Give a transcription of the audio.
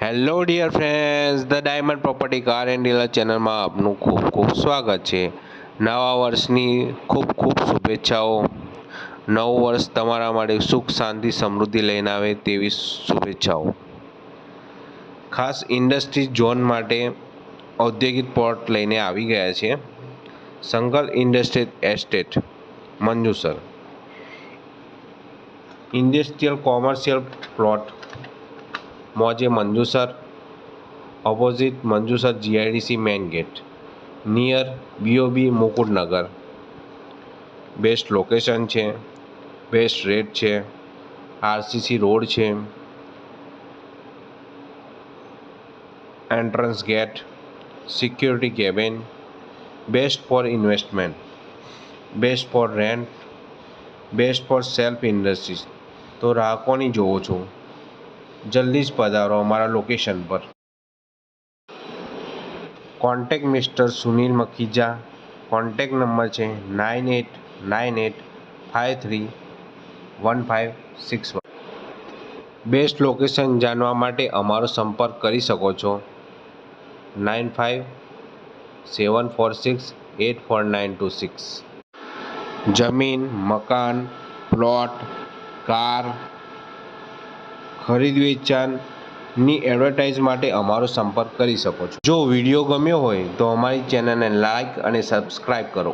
Hello dear friends, the diamond property car and dealer ચેનલમાં આપનું ખૂબ ખૂબ સ્વાગત છે। નવા વર્ષની ખૂબ ખૂબ શુભેચ્છાઓ। નવું વર્ષ તમારા માટે સુખ શાંતિ સમૃદ્ધિ લઈને આવે તેવી શુભેચ્છાઓ। ખાસ ઇન્ડસ્ટ્રી ઝોન માટે ઔદ્યોગિક પ્લોટ લઈને આવી ગયા છે। Sangal industrial estate Manjusar industrial commercial plot મોજે Manjusar opposite Manjusar GIDC main gate near BOB Mukutnagar. Best location છે, બેસ્ટ રેટ છે, આરસીસી રોડ છે, entrance gate, security cabin, best for investment, best for rent, best for self industries. તો રાહ કોની જોવો છો? જલ્દી જ પધારો અમારા લોકેશન પર। Contact mister Sunil Makhija. Contact number છે 9898531561। બેસ્ટ લોકેશન જાણવા માટે અમારો સંપર્ક કરી શકો છો 9574684926। જમીન, મકાન, પ્લોટ, કાર ખરીદ વેચાણની એડવર્ટાઇઝ માટે અમારો સંપર્ક કરી શકો છો। જો વિડીયો ગમ્યો હોય તો અમારી ચેનલને લાઈક અને સબસ્ક્રાઈબ કરો।